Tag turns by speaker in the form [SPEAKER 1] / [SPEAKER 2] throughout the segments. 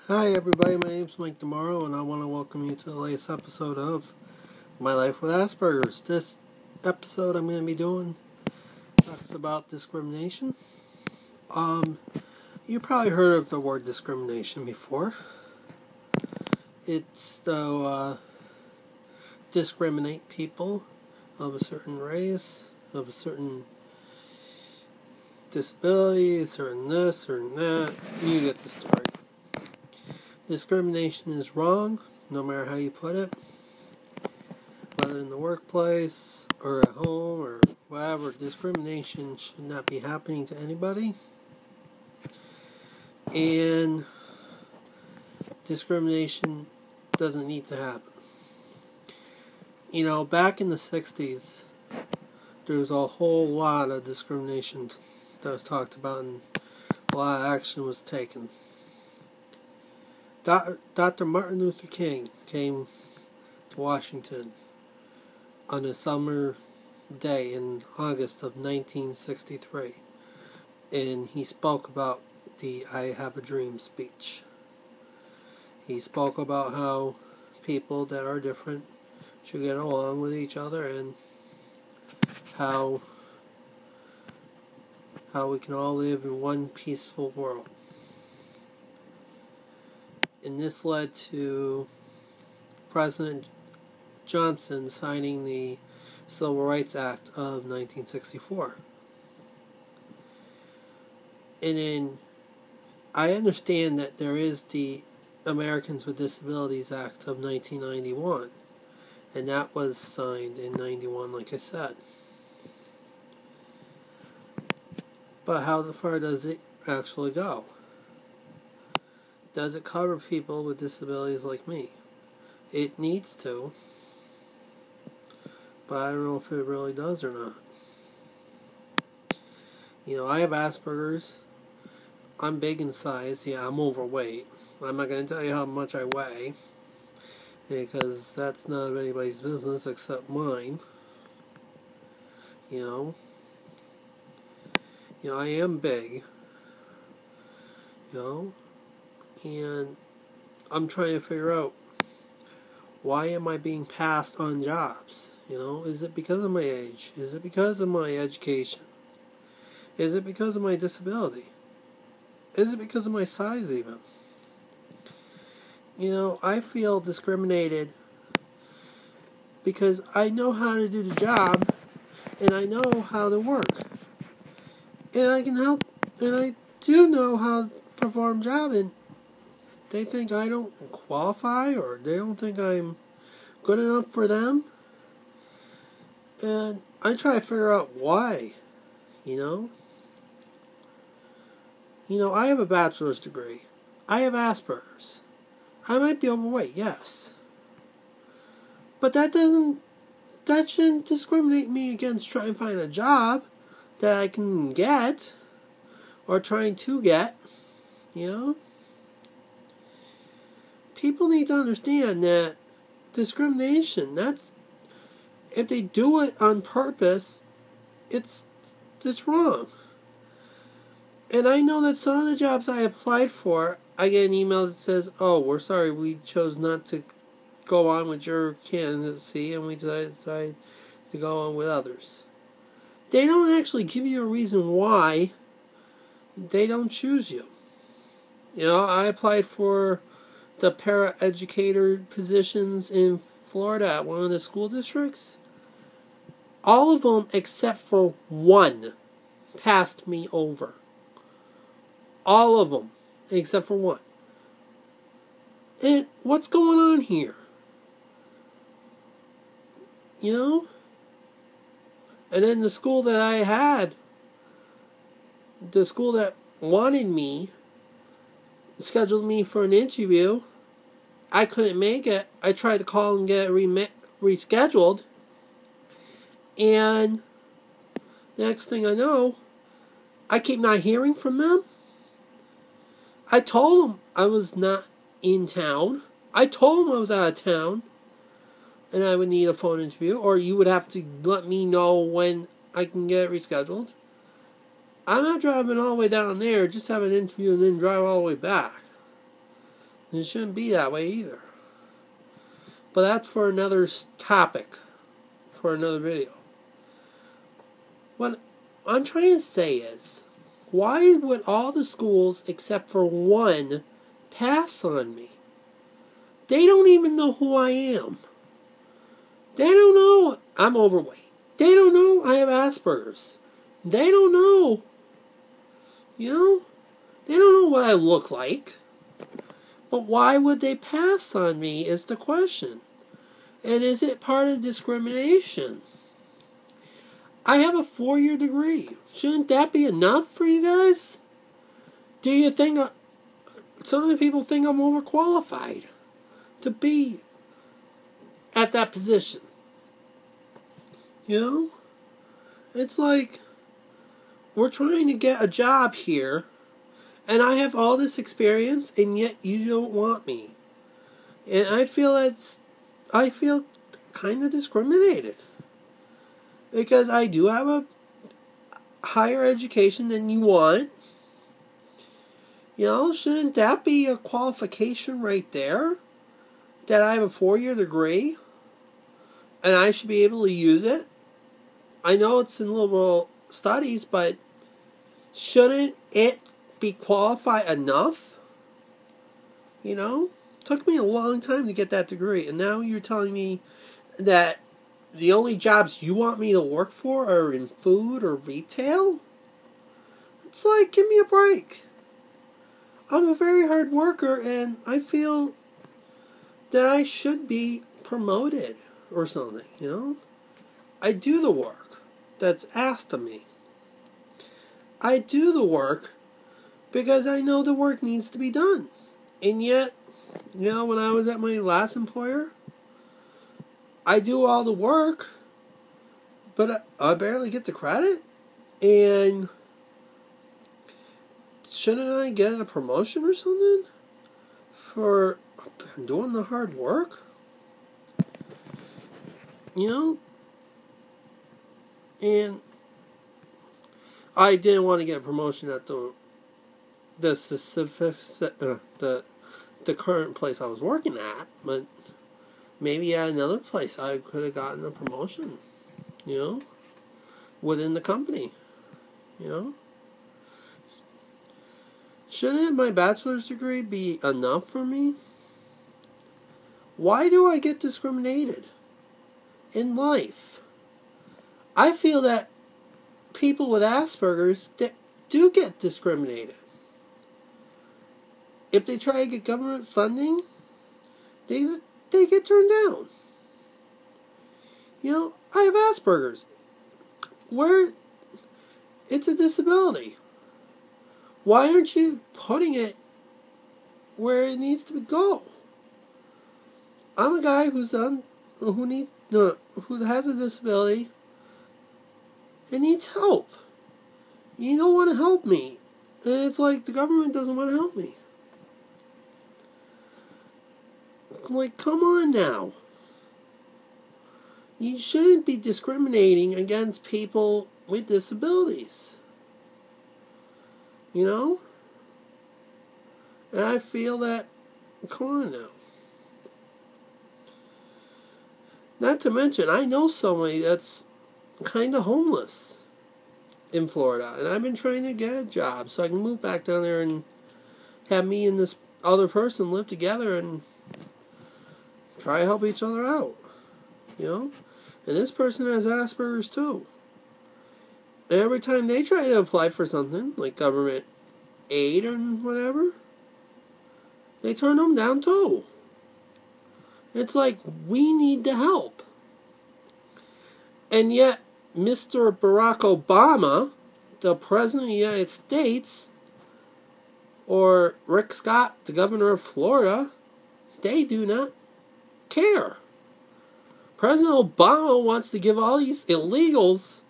[SPEAKER 1] Hi everybody, my name's Mike Tomorrow and I want to welcome you to the latest episode of My Life with Asperger's. This episode I'm going to be doing talks about discrimination. You probably heard of the word discrimination before. It's to discriminate people of a certain race, of a certain disability, a certain this, certain that. You get the story. Discrimination is wrong, no matter how you put it. Whether in the workplace, or at home, or wherever, discrimination should not be happening to anybody. And discrimination doesn't need to happen. You know, back in the 60s, there was a whole lot of discrimination that was talked about and a lot of action was taken. Dr. Martin Luther King came to Washington on a summer day in August of 1963, and he spoke about the I Have a Dream speech. He spoke about how people that are different should get along with each other and how we can all live in one peaceful world. And this led to President Johnson signing the Civil Rights Act of 1964. And then I understand that there is the Americans with Disabilities Act of 1991, and that was signed in 91, like I said. But how far does it actually go? Does it cover people with disabilities like me? It needs to, but I don't know if it really does or not. You know, I have Asperger's. I'm big in size. Yeah, I'm overweight. I'm not going to tell you how much I weigh, because that's none of anybody's business except mine. You know, I am big. And I'm trying to figure out, why am I being passed on jobs? Is it because of my age? Is it because of my education? Is it because of my disability? Is it because of my size even? I feel discriminated because I know how to do the job and I know how to work. And I can help, and I do know how to perform the job, and they think I don't qualify, or they don't think I'm good enough for them. And I try to figure out why, I have a bachelor's degree. I have Asperger's. I might be overweight, yes. But that shouldn't discriminate me against trying to find a job that I can get, or trying to get, People need to understand that discrimination, if they do it on purpose, it's wrong. And I know that some of the jobs I applied for, I get an email that says, "Oh, we're sorry, we chose not to go on with your candidacy, and we decided to go on with others." They don't actually give you a reason why they don't choose you. I applied for the para-educator positions in Florida at one of the school districts. All of them except for one passed me over. All of them except for one. And what's going on here? And then the school that I had, the school that wanted me, scheduled me for an interview. I couldn't make it. I tried to call and get it rescheduled. And next thing I know, I keep not hearing from them. I told them I was not in town. I told them I was out of town and I would need a phone interview, or you would have to let me know when I can get it rescheduled. I'm not driving all the way down there just to have an interview and then drive all the way back. It shouldn't be that way either. But that's for another topic, for another video. What I'm trying to say is, why would all the schools except for one pass on me? They don't even know who I am. They don't know I'm overweight. They don't know I have Asperger's. They don't know, they don't know what I look like. But why would they pass on me is the question. And is it part of discrimination? I have a 4-year degree. Shouldn't that be enough for you guys? Do you think some of the people think I'm overqualified to be at that position? It's like we're trying to get a job here, and I have all this experience, and yet you don't want me. And I feel kind of discriminated. Because I do have a higher education than you want. Shouldn't that be a qualification right there? That I have a 4-year degree, and I should be able to use it? I know it's in liberal studies, but shouldn't it be qualified enough? Took me a long time to get that degree, and now you're telling me that the only jobs you want me to work for are in food or retail? It's like, give me a break. I'm a very hard worker, and I feel that I should be promoted or something, I do the work that's asked of me. I do the work because I know the work needs to be done. And yet, when I was at my last employer, I do all the work, but I barely get the credit. And shouldn't I get a promotion or something for doing the hard work? And I didn't want to get a promotion at the current place I was working at, but maybe at another place I could have gotten a promotion, within the company, Shouldn't my bachelor's degree be enough for me? Why do I get discriminated in life? I feel that people with Asperger's do get discriminated. If they try to get government funding, they get turned down. I have Asperger's. It's a disability. Why aren't you putting it where it needs to go? I'm a guy who has a disability and needs help. You don't want to help me. And it's like the government doesn't want to help me. Like, come on now. You shouldn't be discriminating against people with disabilities. And I feel that, come on now. Not to mention, I know somebody that's kind of homeless in Florida, and I've been trying to get a job so I can move back down there and have me and this other person live together and try to help each other out, And this person has Asperger's too. And every time they try to apply for something, like government aid or whatever, they turn them down too. It's like, we need the help. And yet, Mr. Barack Obama, the President of the United States, or Rick Scott, the Governor of Florida, they do not care. President Obama wants to give all these illegals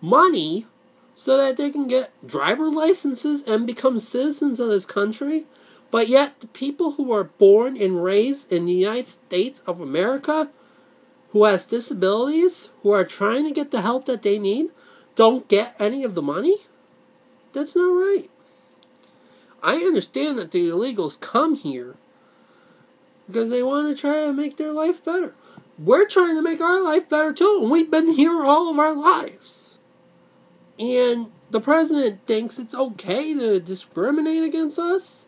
[SPEAKER 1] money so that they can get driver licenses and become citizens of this country, but yet the people who are born and raised in the United States of America, who has disabilities, who are trying to get the help that they need, don't get any of the money? That's not right. I understand that the illegals come here because they want to try to make their life better. We're trying to make our life better too, and we've been here all of our lives. And the president thinks it's okay to discriminate against us?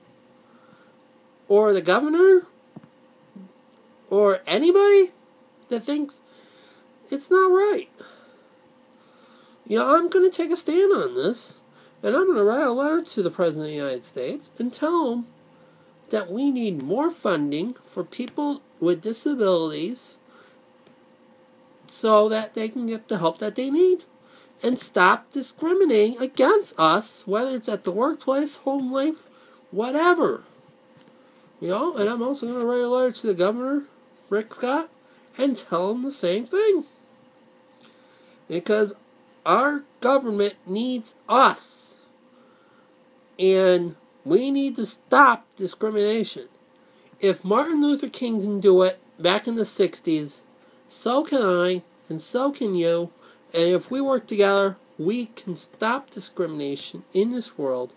[SPEAKER 1] Or the governor? Or anybody that thinks it's not right? I'm going to take a stand on this, and I'm going to write a letter to the President of the United States and tell him that we need more funding for people with disabilities so that they can get the help that they need. And stop discriminating against us, whether it's at the workplace, home life, whatever. And I'm also going to write a letter to the governor, Rick Scott, and tell him the same thing. Because our government needs us. And we need to stop discrimination. If Martin Luther King can do it back in the 60s, so can I, and so can you. And if we work together, we can stop discrimination in this world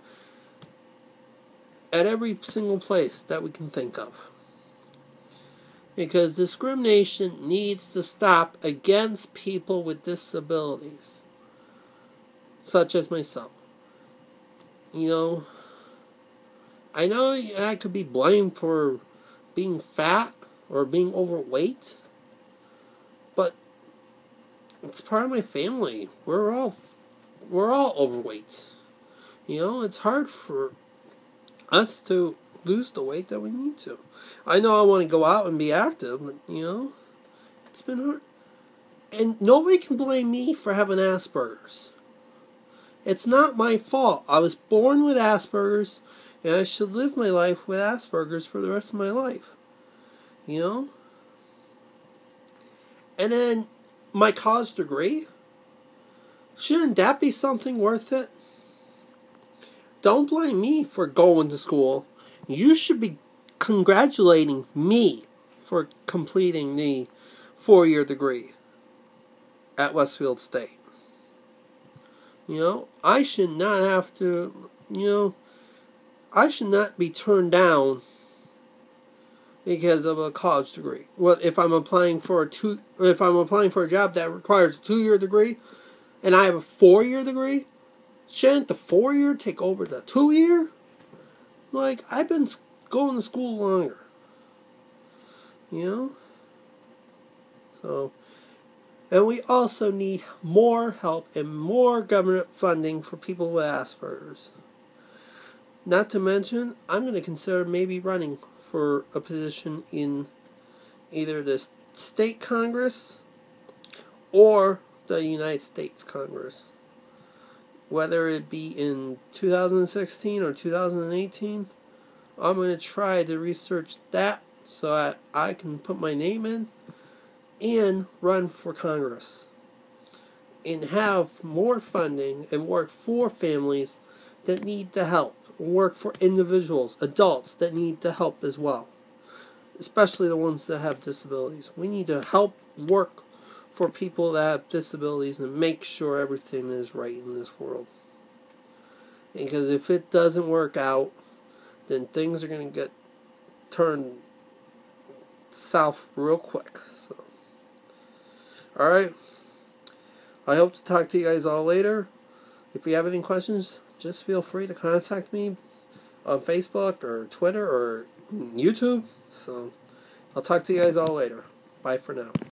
[SPEAKER 1] at every single place that we can think of. Because discrimination needs to stop against people with disabilities, such as myself. I know I could be blamed for being fat or being overweight, but it's part of my family. We're all overweight. It's hard for us to lose the weight that we need to. I know I want to go out and be active, but it's been hard. And nobody can blame me for having Asperger's. It's not my fault. I was born with Asperger's, and I should live my life with Asperger's for the rest of my life. And then my college degree, shouldn't that be something worth it? Don't blame me for going to school. You should be congratulating me for completing the 4-year degree at Westfield State. I should not have to, I should not be turned down because of a college degree. Well, if I'm applying for a job that requires a 2-year degree, and I have a 4-year degree, shouldn't the 4-year take over the 2-year? I've been going to school longer. So, and we also need more help and more government funding for people with Asperger's. Not to mention, I'm going to consider maybe running for a position in either the state Congress or the United States Congress. Whether it be in 2016 or 2018, I'm going to try to research that so that I can put my name in and run for Congress. And have more funding and work for families that need the help. Work for individuals, adults that need the help as well. Especially the ones that have disabilities. We need to help work for people that have disabilities and make sure everything is right in this world. Because if it doesn't work out, then things are going to get turned south real quick. So, alright. I hope to talk to you guys all later. If you have any questions, just feel free to contact me on Facebook or Twitter or YouTube. So, I'll talk to you guys all later. Bye for now.